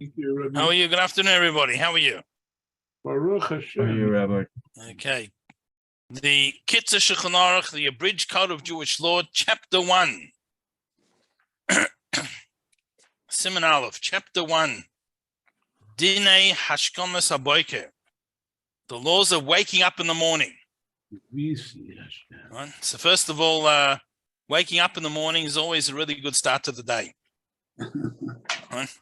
Thank you, Rabbi. How are you? Good afternoon, everybody. How are you? Baruch Hashem. How are you, Rabbi? Okay. The Kitzur Shulchan Aruch, the Abridged Code of Jewish Law, Chapter 1. Siman Aleph, Chapter 1. Dinei Hashkamas Haboker. The laws of waking up in the morning. Right? So first of all, waking up in the morning is always a really good start to the day. Right?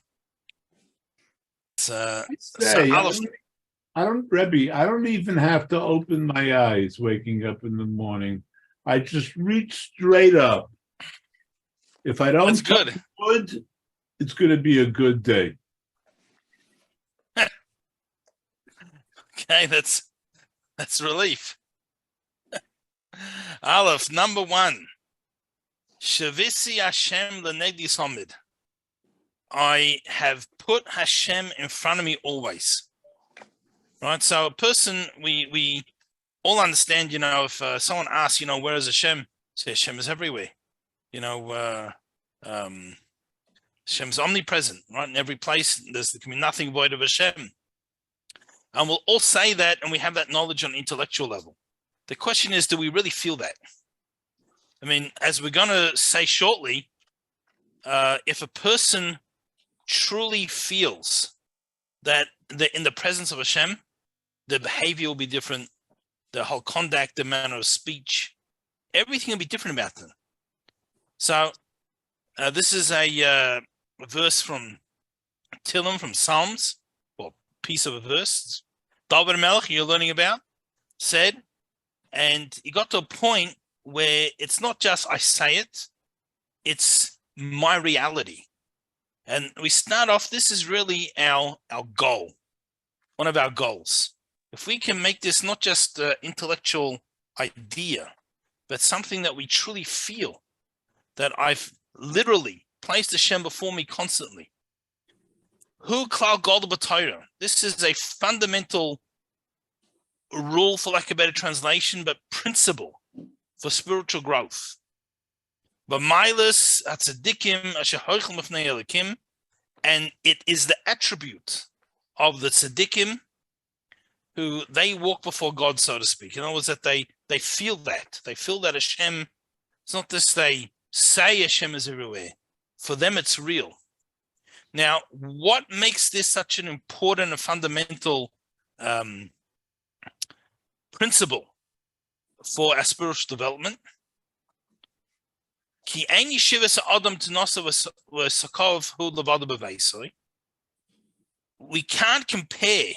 Rebbe, I don't even have to open my eyes waking up in the morning. I just reach straight up. If I don't That's good. Wood, it's going to be a good day. Okay, that's relief. Aleph, number 1. Shavisi Hashem lenegdi somid. I have put Hashem in front of me always. Right, so a person, we all understand, if someone asks, where is Hashem? Say Hashem is everywhere. Hashem's omnipresent, right? In every place, there can be nothing void of Hashem. And we'll all say that, and we have that knowledge on an intellectual level. The question is, do we really feel that? I mean, as we're going to say shortly, if a person truly feels that they're in the presence of Hashem, the behavior will be different, the whole conduct, the manner of speech, everything will be different about them. So this is a verse from Tillim, from Psalms, or piece of a verse. David Melech, you're learning about, said, and he got to a point where it's not just I say it, it's my reality. And we start off, this is really our goal, one of our goals. If we can make this not just an intellectual idea, but something that we truly feel, that I've literally placed Hashem before me constantly. Hu klal gadol b'Torah. This is a fundamental rule, for lack of a better translation, but principle for spiritual growth. B'mailas hatzadikim asher hoichel mifnei Elokim, and it is the attribute of the tzaddikim who they walk before God, so to speak. In other words, that they feel that. They feel that Hashem, it's not this they say Hashem is everywhere. For them, it's real. Now, what makes this such an important and fundamental principle for our spiritual development? We can't compare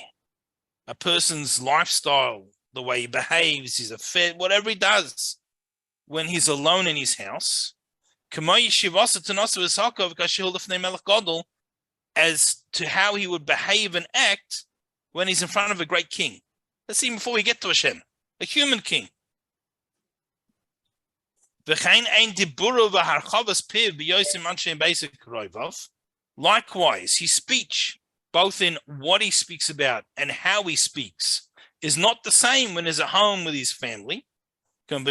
a person's lifestyle, the way he behaves, his affair, whatever he does when he's alone in his house, as to how he would behave and act when he's in front of a great king. Let's see, before we get to Hashem, a human king. Likewise, his speech, both in what he speaks about and how he speaks, is not the same when he's at home with his family, as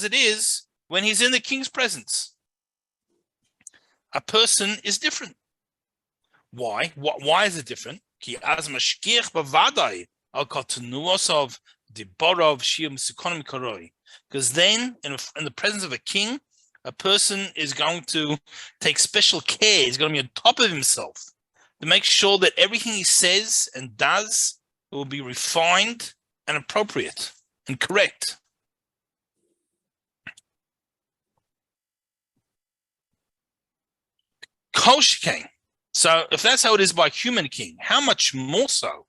it is when he's in the king's presence. A person is different. Why? Why is it different? Because then, in the presence of a king, a person is going to take special care. He's going to be on top of himself to make sure that everything he says and does will be refined and appropriate and correct. So if that's how it is by a human king, how much more so?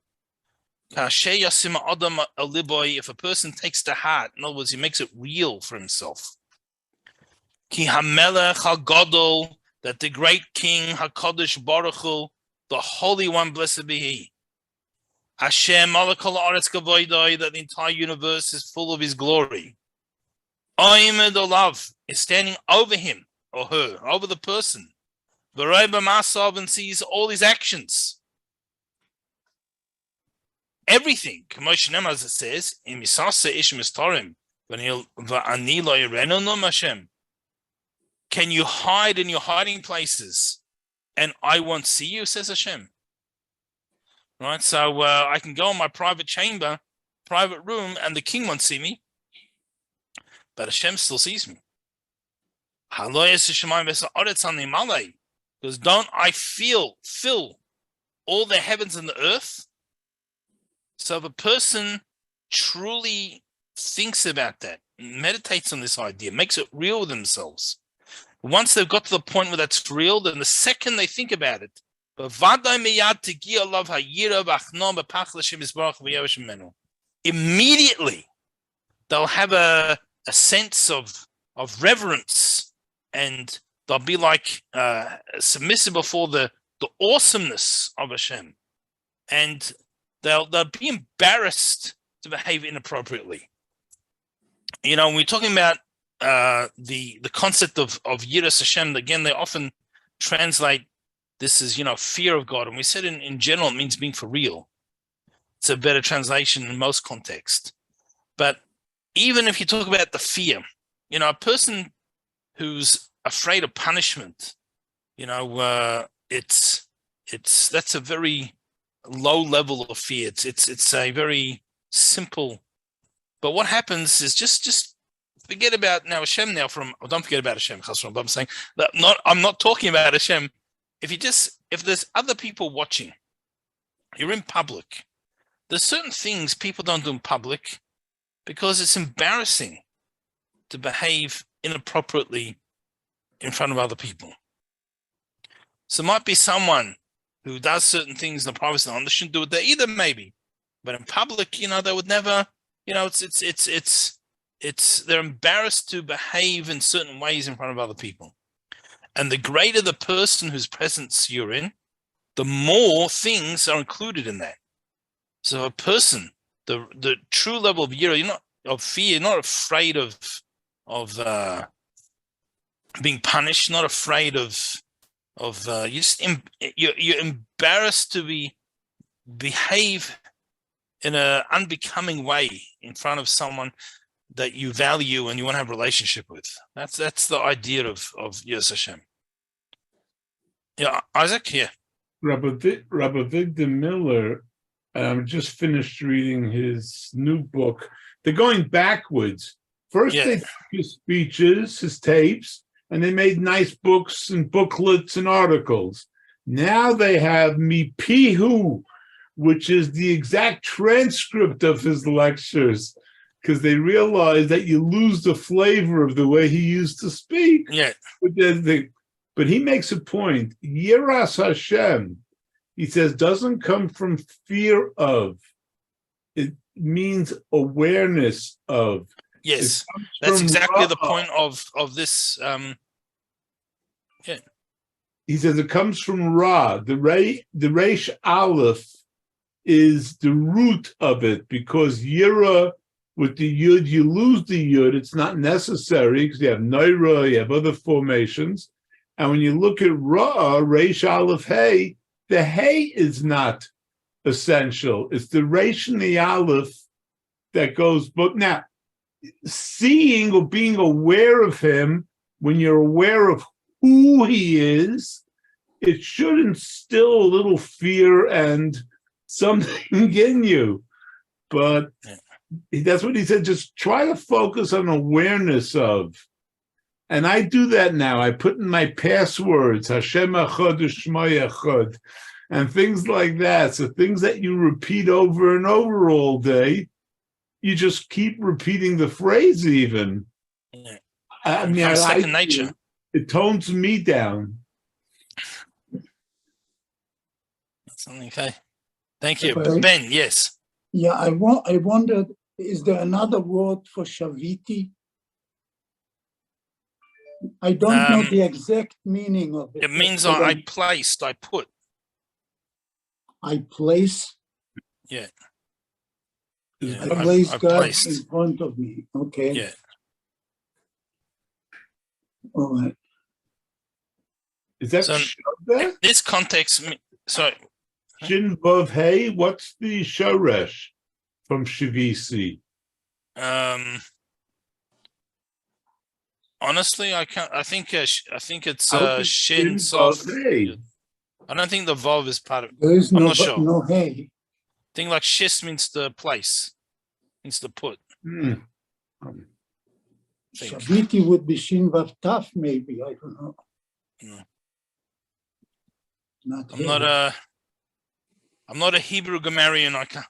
If a person takes to heart, in other words, he makes it real for himself. That the great king, HaKadosh Baruch Hu, the Holy One, blessed be He, Hashem, that the entire universe is full of His glory. Oimed Olav is standing over him or her, over the person. And sees all his actions. Everything, as it says, can you hide in your hiding places and I won't see you, says Hashem. Right? So I can go in my private chamber, private room, and the king won't see me, but Hashem still sees me. Because don't I fill all the heavens and the earth? So if a person truly thinks about that, meditates on this idea, makes it real with themselves, once they've got to the point where that's real, then the second they think about it, immediately they'll have a sense of reverence, and they'll be like submissive before the awesomeness of Hashem, and they'll be embarrassed to behave inappropriately. You know, when we're talking about the concept of Yiras Hashem, again, they often translate this as, fear of God. And we said in general, it means being for real. It's a better translation in most contexts. But even if you talk about the fear, a person who's afraid of punishment, that's a very low level of fear. It's a very simple. But what happens is just forget about now Hashem don't forget about Hashem, but I'm saying that I'm not talking about Hashem. If there's other people watching, you're in public. There's certain things people don't do in public because it's embarrassing to behave inappropriately in front of other people. So it might be someone who does certain things in the private zone. They shouldn't do it there either, maybe. But in public, they would never, they're embarrassed to behave in certain ways in front of other people. And the greater the person whose presence you're in, the more things are included in that. So a person, the true level of yira, of fear, not afraid of being punished, not afraid of you're embarrassed to behave in an unbecoming way in front of someone that you value and you want to have a relationship with. That's the idea of Yiras Hashem. Yeah, Isaac. Yeah. Rabbi Victor Miller just finished reading his new book. They're going backwards. First, they took his speeches, his tapes, and they made nice books and booklets and articles. Now they have Mipihu, which is the exact transcript of his lectures, because they realize that you lose the flavor of the way he used to speak. Yeah. But he makes a point. Yiras Hashem, he says, doesn't come from fear of. It means awareness of. Yes, that's exactly the point of this. He says it comes from Ra. The Reish Aleph is the root of it, because Yira, with the Yud, you lose the Yud. It's not necessary because you have Noira, you have other formations. And when you look at Ra, Reish Aleph Hey, the Hey is not essential. It's the Reish and the Aleph that goes. But now, seeing or being aware of him, when you're aware of who he is, it should instill a little fear and something in you. But that's what he said, just try to focus on awareness of. And I do that now. I put in my passwords, Hashem Echad U'Shmo Echad, and things like that. So things that you repeat over and over all day, you just keep repeating the phrase even. Yeah. I mean, second nature. It tones me down. That's okay. Thank you. Ben, yes. Yeah, I wondered, is there another word for Shaviti? I don't know the exact meaning of it. It means I placed, I put. I place? Yeah. I place God in front of me. Okay. Yeah. All right. Is that so in this context? Sorry. Shin Vav Hey. What's the shoresh from Shivisi? Honestly, I can't. I think it's Shin Vav Hey. I don't think the Vav is part of it. There is I'm no, not sure. no hay. Thing like shis means the place, means the put. Hmm. Think. Shaviti would be Shin Vav Taf, maybe. I don't know. No. Not I'm hay. not a Hebrew grammarian. I can't.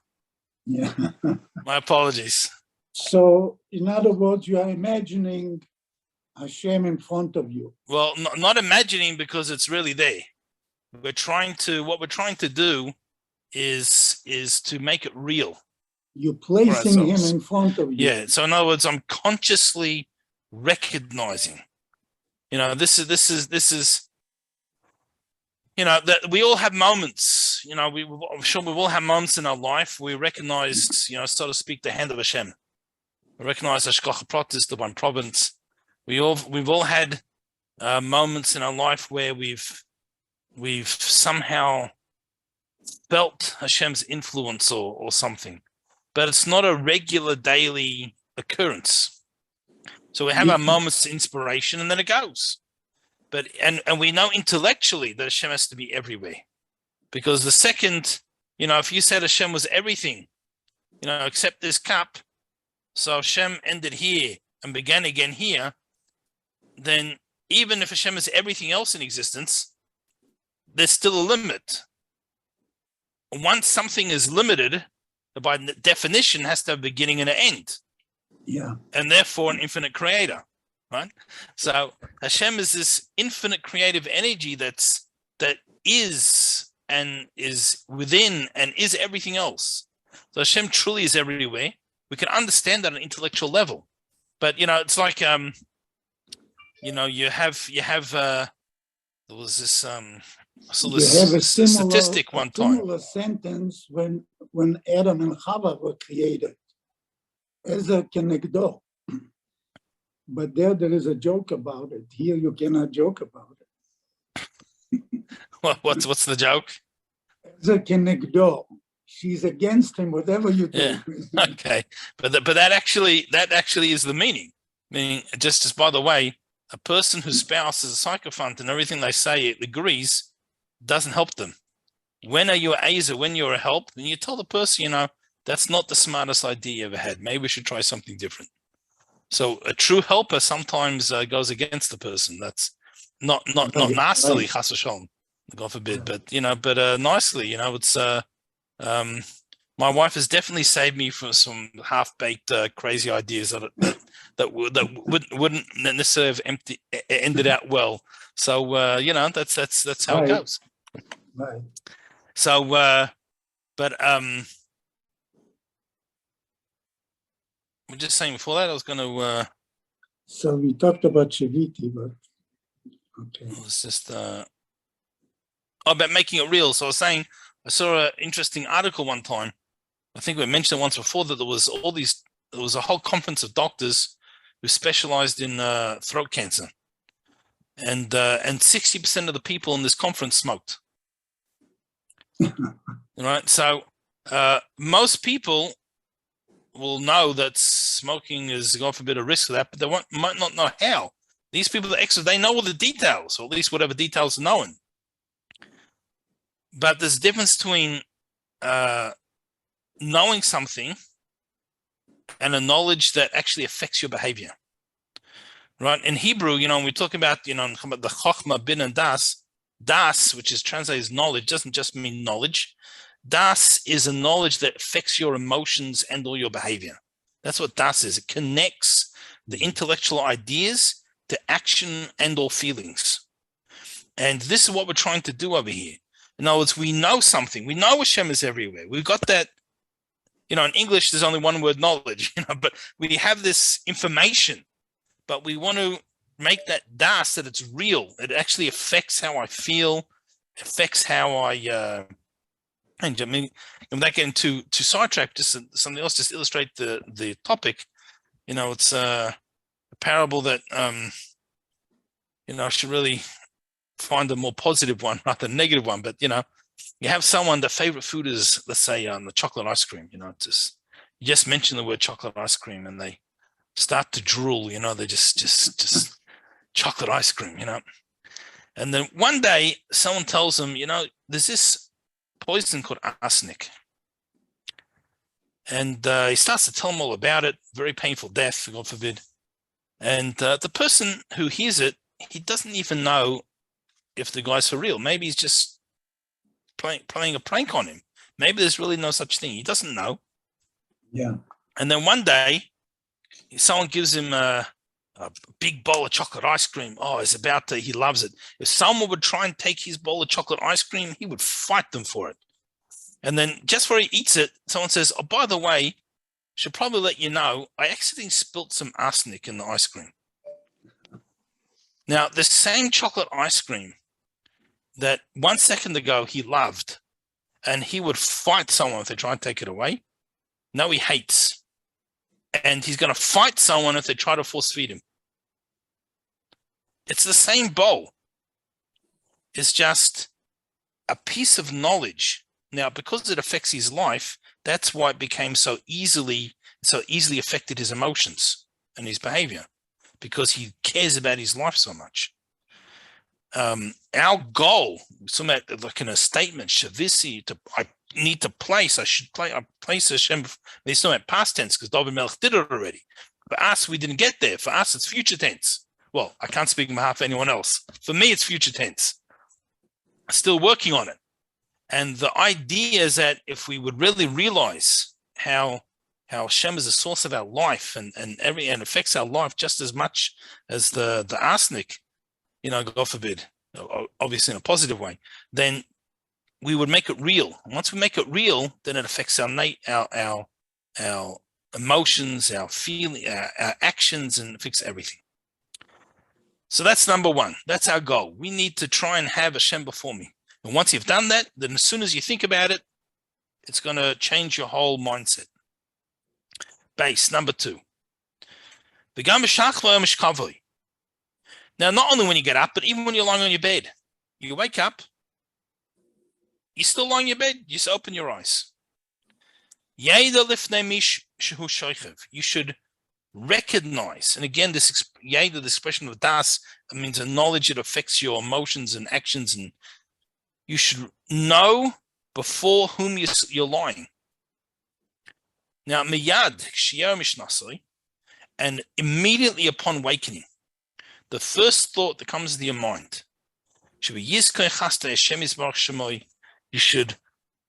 Yeah. My apologies. So, in other words, you are imagining Hashem in front of you. Well, not imagining, because it's really there. What we're trying to do is to make it real. You're placing him ourselves. in front of you. Yeah. So in other words, I'm consciously recognizing. This is. That we all have moments. I'm sure we all have moments in our life where we recognize, so to speak, the hand of Hashem. We recognize Hashgacha Pratis, the one providence. We've all had moments in our life where we've somehow felt Hashem's influence or something, but it's not a regular daily occurrence. So we have our moments of inspiration, and then it goes. But and we know intellectually that Hashem has to be everywhere, because the second, if you said Hashem was everything, except this cup, so Hashem ended here and began again here, then even if Hashem is everything else in existence, there's still a limit. Once something is limited, by definition, has to have a beginning and an end. Yeah. And therefore an infinite creator, right? So Hashem is this infinite creative energy that is and is within and is everything else. So Hashem truly is everywhere. We can understand that on an intellectual level, but it's like you have there was this I saw this You have a statistic one time. similar sentence when Adam and Chava were created. Ezer kenegdo. But there is a joke about it. Here you cannot joke about it. What's the joke? Ezer kenegdo. She's against him, whatever you do. Yeah. Okay. But that actually is the meaning. Meaning, just by the way, a person whose spouse is a sycophant and everything they say it agrees doesn't help them. When are you a Azer? When you're a help? And you tell the person, that's not the smartest idea you ever had. Maybe we should try something different. So a true helper sometimes goes against the person. That's not nastily, chas v'shalom, God forbid. But nicely, it's my wife has definitely saved me from some half-baked crazy ideas that wouldn't necessarily have ended out well. So that's how it goes. Right. So we're just saying before that I was going to. So we talked about Shaviti, but okay. It was just about making it real. So I was saying I saw an interesting article one time. I think we mentioned it once before that there was a whole conference of doctors who specialized in throat cancer, and 60% of the people in this conference smoked. Right, so most people will know that smoking is, God forbid, a risk of that, but they might not know how. These people are experts; they know all the details, or at least whatever details are known. But there's a difference between knowing something and a knowledge that actually affects your behavior. Right? In Hebrew, when we talk about, the Chochmah, Bin, and Das, which is translated as knowledge, doesn't just mean knowledge. Das is a knowledge that affects your emotions and all your behavior. That's what Das is. It connects the intellectual ideas to action and all feelings. And this is what we're trying to do over here. In other words, we know something. We know Hashem is everywhere. We've got that, in English, there's only one word, knowledge, but we have this information, but we want to make that das, that it's real. It actually affects how I feel, affects how I, and I mean, without getting too sidetracked, just something else, just illustrate the topic. It's a parable that, I should really find a more positive one rather than negative one. But, you have someone, the favorite food is, let's say, the chocolate ice cream, you just mention the word chocolate ice cream and they start to drool, they just chocolate ice cream, And then one day, someone tells him, there's this poison called arsenic. And he starts to tell him all about it. Very painful death, God forbid. And the person who hears it, he doesn't even know if the guy's for real. Maybe he's just playing a prank on him. Maybe there's really no such thing. He doesn't know. Yeah. And then one day, someone gives him a big bowl of chocolate ice cream. Oh, he loves it. If someone would try and take his bowl of chocolate ice cream, he would fight them for it. And then just before he eats it, someone says, oh, by the way, should probably let you know, I accidentally spilt some arsenic in the ice cream. Now, the same chocolate ice cream that 1 second ago he loved, and he would fight someone if they try and take it away, now he hates. And he's going to fight someone if they try to force feed him. It's the same bowl. It's just a piece of knowledge. Now, because it affects his life, that's why it became so easily affected his emotions and his behavior, because he cares about his life so much. Our goal, like in a statement, shavisi, I need to place, I place Hashem. It's not past tense because David Melech did it already. For us, we didn't get there. For us, it's future tense. Well, I can't speak on behalf of anyone else. For me, it's future tense. Still working on it. And the idea is that if we would really realize how Hashem is the source of our life and affects our life just as much as the arsenic, God forbid, obviously in a positive way, then we would make it real. And once we make it real, then it affects our emotions, our feeling, our actions, and affects everything. So that's number one. That's our goal. We need to try and have Hashem before me. And once you've done that, then as soon as you think about it, it's going to change your whole mindset. Base, number two. Now, not only when you get up, but even when you're lying on your bed, you wake up, you're still lying on your bed, you just open your eyes. You should recognize, and again, the expression of das means a knowledge that affects your emotions and actions, and you should know before whom you're lying. Now, miyad and immediately upon wakening, the first thought that comes to your mind should be you should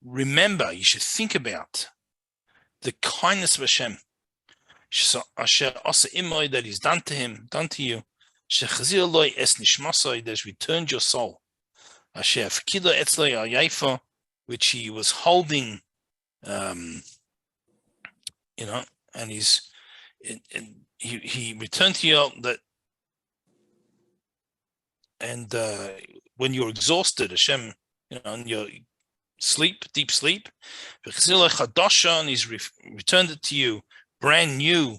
remember, you should think about the kindness of Hashem that He's done to him, done to you, that He's returned your soul, which He was holding, and he returned to you that. And when you're exhausted, Hashem, in your sleep, deep sleep, and He's returned it to you brand new,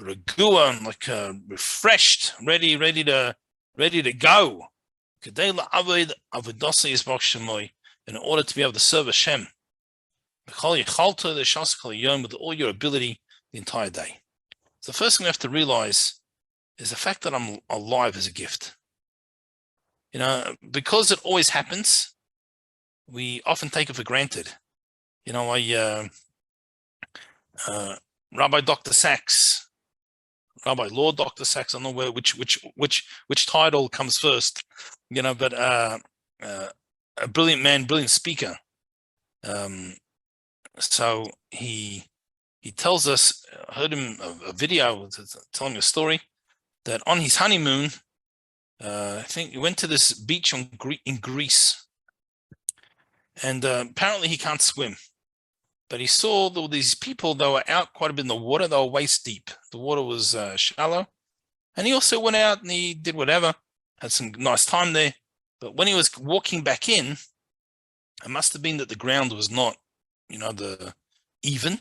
regua, like refreshed, ready to go. In order to be able to serve Hashem, with all your ability the entire day. So the first thing we have to realize is the fact that I'm alive is a gift. Because it always happens, we often take it for granted. Rabbi Dr. Sachs, Rabbi Lord Dr. Sachs, I don't know which title comes first, but a brilliant man, brilliant speaker. So he tells us, I heard him a video telling a story that on his honeymoon, I think he went to this beach in Greece, and apparently he can't swim. But he saw there were these people that were out quite a bit in the water. They were waist deep. The water was shallow. And he also went out and he did whatever, had some nice time there. But when he was walking back in, it must have been that the ground was not, the even.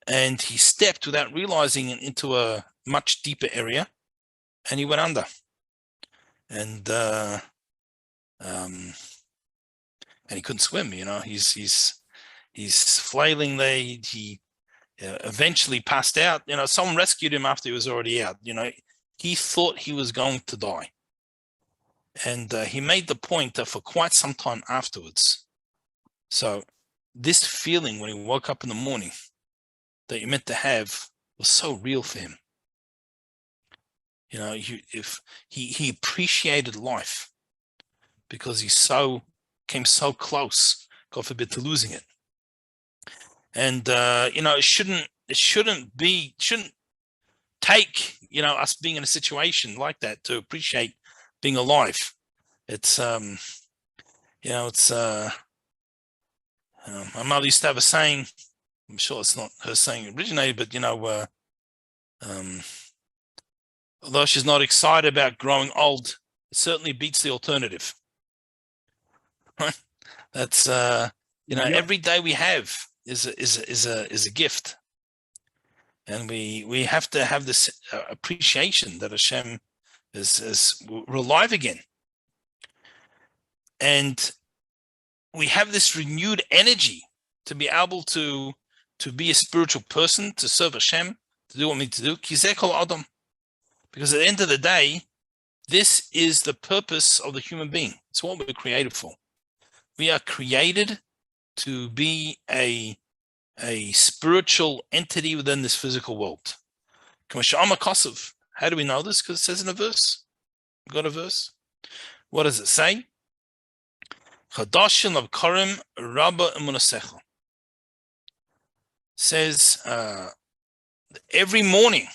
And he stepped without realizing into a much deeper area, and he went under. And he couldn't swim. He's flailing there. He eventually passed out. Someone rescued him after he was already out. He thought he was going to die. And he made the point that for quite some time afterwards, so this feeling when he woke up in the morning that you're meant to have was so real for him. You know, if he appreciated life because he came so close, God forbid, to losing it. And you know, it shouldn't take, you know, us being in a situation like that to appreciate being alive. It's you know, it's my mother used to have a saying, I'm sure it's not her saying originated, but you know, although she's not excited about growing old, it certainly beats the alternative. Right? That's you know, every day we have is a gift, and we have to have this appreciation that Hashem is we're alive again, and we have this renewed energy to be able to be a spiritual person, to serve Hashem, to do what we need to do. Kizeh kol adam. Because at the end of the day, this is the purpose of the human being. It's what we're created for. We are created to be a spiritual entity within this physical world. How do we know this? Because it says in a verse. We've got a verse. What does it say? Says every morning,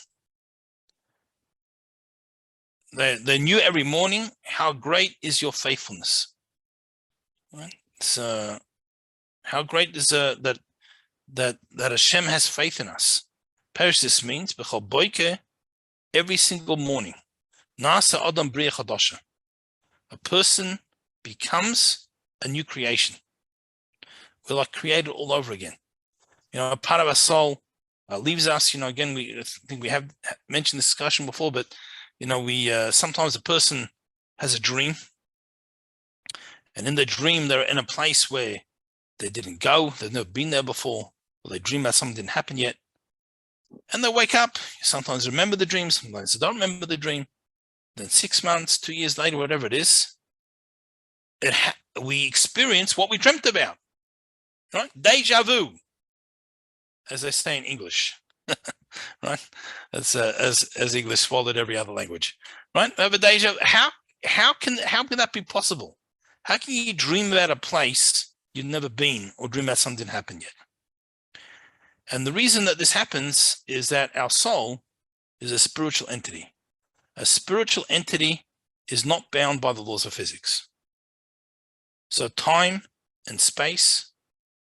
they knew every morning how great is your faithfulness. Right? So how great is that Hashem has faith in us. Perish this means b'chol boiker, every single morning. Nasa adam bria chadasha. A person becomes a new creation. We're like created all over again. You know, a part of our soul leaves us. You know, again, I think we have mentioned this discussion before, but you know, we sometimes a person has a dream, and in the dream they're in a place where they didn't go, they've never been there before, or they dream about something that didn't happen yet, and they wake up. Sometimes remember the dream, sometimes they don't remember the dream. Then 6 months, 2 years later, whatever it is, we experience what we dreamt about. Right? Deja vu, as they say in English. Right? As English swallowed every other language. Right? We have a deja. How can that be possible? How can you dream about a place you've never been, or dream about something that didn't happen yet? And the reason that this happens is that our soul is a spiritual entity. A spiritual entity is not bound by the laws of physics. So time and space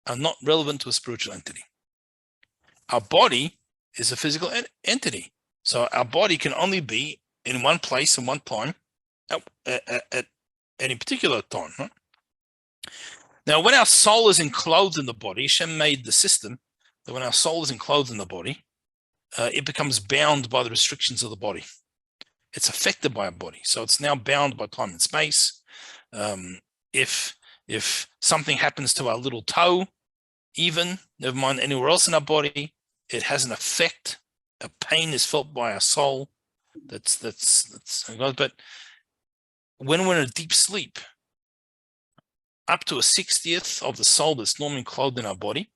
are not relevant to a spiritual entity. Our body is a physical entity. So our body can only be in one place and one time at any particular time. Right? Now, when our soul is enclosed in the body, Hashem made the system that when our soul is enclosed in the body, it becomes bound by the restrictions of the body. It's affected by our body. So it's now bound by time and space. If something happens to our little toe, even, never mind anywhere else in our body, it has an effect. A pain is felt by our soul. But when we're in a deep sleep, up to a 60th of the soul that's normally clothed in our body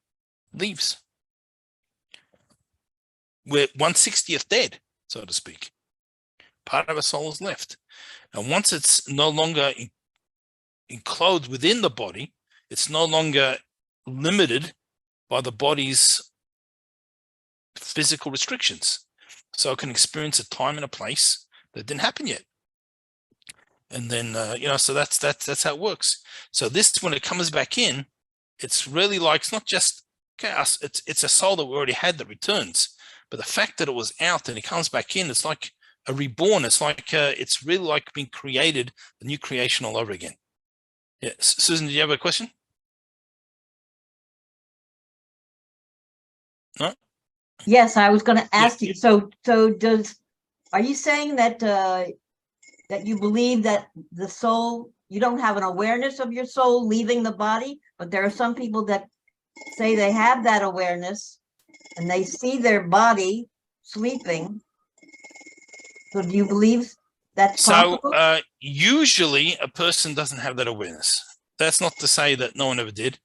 leaves. We're 1/60th dead, so to speak. Part of our soul is left. And once it's no longer enclosed within the body, it's no longer limited by the body's physical restrictions. So it can experience a time and a place that didn't happen yet. And then, so that's how it works. So this, when it comes back in, it's really like, it's not just chaos, it's a soul that we already had that returns. But the fact that it was out and it comes back in, it's like a reborn. It's like, it's really like being created, a new creation all over again. Yeah, Susan, do you have a question? No? Yes, I was going to ask you. So are you saying that that you believe that the soul, you don't have an awareness of your soul leaving the body, but there are some people that say they have that awareness and they see their body sleeping. So do you believe That's So possible? usually a person doesn't have that awareness. That's not to say that no one ever did.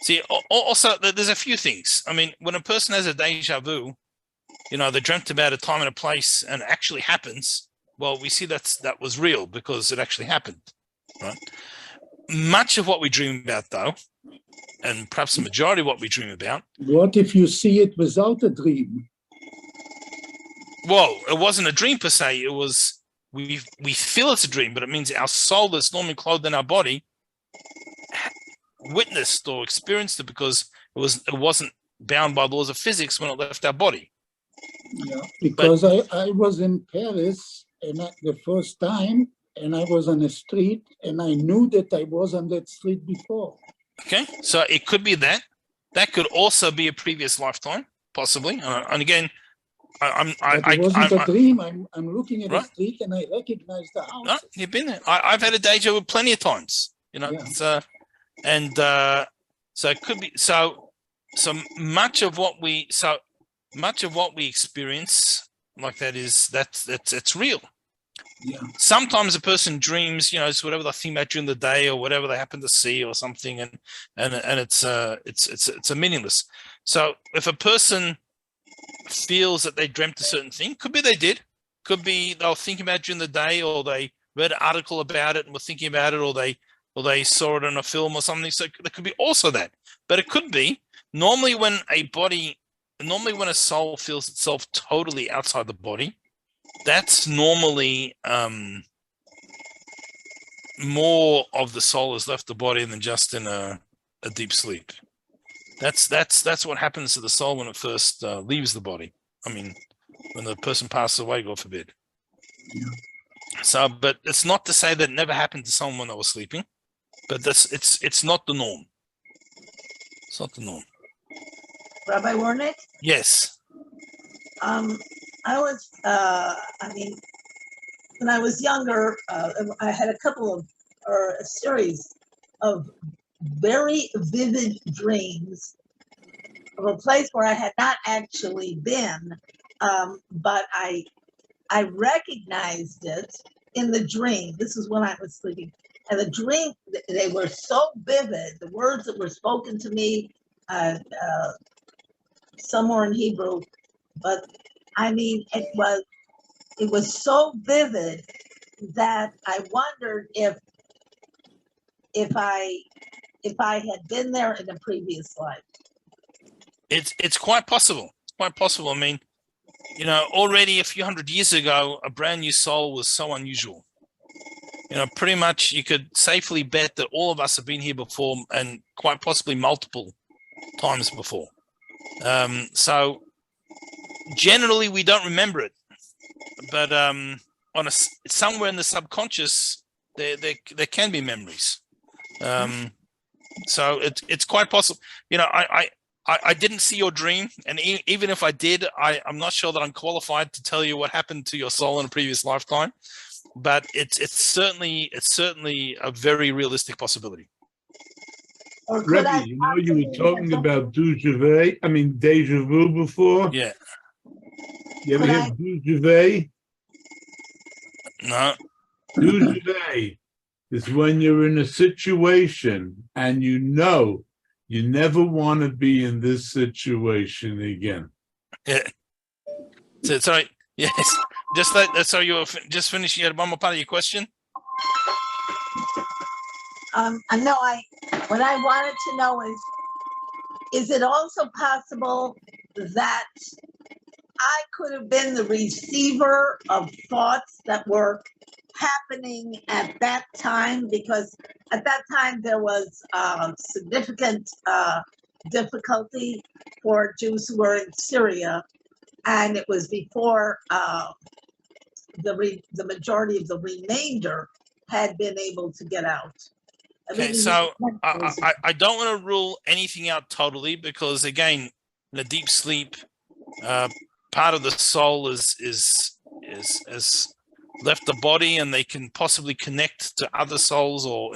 See, also there's a few things. I mean, when a person has a deja vu, they dreamt about a time and a place and it actually happens. Well, we see that was real because it actually happened, right? Much of what we dream about, though, and perhaps the majority of what we dream about. What if you see it without a dream? Well, it wasn't a dream per se. It was we feel it's a dream, but it means our soul that's normally clothed in our body witnessed or experienced it because it wasn't bound by laws of physics when it left our body. Yeah, because I was in Paris and the first time, and I was on a street, and I knew that I was on that street before. Okay, so it could be that. That could also be a previous lifetime, possibly. And again, It wasn't a dream. I'm looking at right? the street and I recognize the house. No, you've been there. I've had a deja vu plenty of times. Yeah. So it could be so much of what we experience like that it's real. Yeah. Sometimes a person dreams, it's whatever they think about during the day or whatever they happen to see or something, and it's a meaningless. So if a person feels that they dreamt a certain thing, could be they did, could be they were thinking about it during the day, or they read an article about it and were thinking about it, or they saw it in a film or something. So there could be also that, but it could be normally when a soul feels itself totally outside the body. That's normally more of the soul has left the body than just in a deep sleep. That's what happens to the soul when it first leaves the body. I mean, when the person passes away, God forbid. Yeah. So, but it's not to say that it never happened to someone when they were sleeping, but it's not the norm. It's not the norm. Rabbi Warnick? Yes. When I was younger, I had a series of very vivid dreams of a place where I had not actually been, but I recognized it in the dream. This is when I was sleeping. And the dream, they were so vivid, the words that were spoken to me, some were in Hebrew, but I mean, it was so vivid that I wondered if I had been there in a previous life. It's quite possible. It's quite possible. I mean, already a few hundred years ago, a brand new soul was so unusual. Pretty much you could safely bet that all of us have been here before, and quite possibly multiple times before. So generally we don't remember it, but somewhere in the subconscious there can be memories. So it's quite possible. I didn't see your dream, and even if I did, I'm not sure that I'm qualified to tell you what happened to your soul in a previous lifetime. But it's certainly a very realistic possibility. Rebbe, you were talking about deja vu before. Yeah. You ever hear déjà vu? No. Déjà vu is when you're in a situation and you never want to be in this situation again. Yeah. So, sorry. Yes. So you were just finishing. You had one more part of your question. No, what I wanted to know is it also possible that I could have been the receiver of thoughts that were happening at that time? Because at that time there was significant difficulty for Jews who were in Syria, and it was before the majority of the remainder had been able to get out. Okay, so I don't want to rule anything out totally, because again, in a deep sleep, part of the soul is left the body, and they can possibly connect to other souls or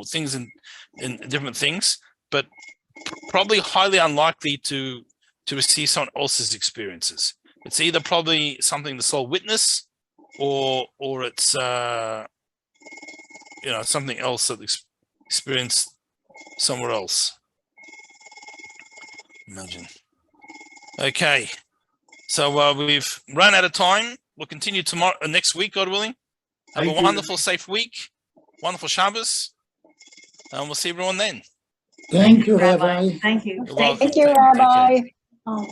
things in different things, but probably highly unlikely to receive someone else's experiences. It's either probably something the soul witnessed, or it's something else that experienced somewhere else. Imagine. Okay, so we've run out of time. We'll continue tomorrow, next week, God willing. Have Thank a you. wonderful, safe week. Wonderful Shabbos, and we'll see everyone then. Thank you, Rabbi. Rabbi. Thank you. You're Stay welcome. Thank you, Take care. Rabbi. Oh.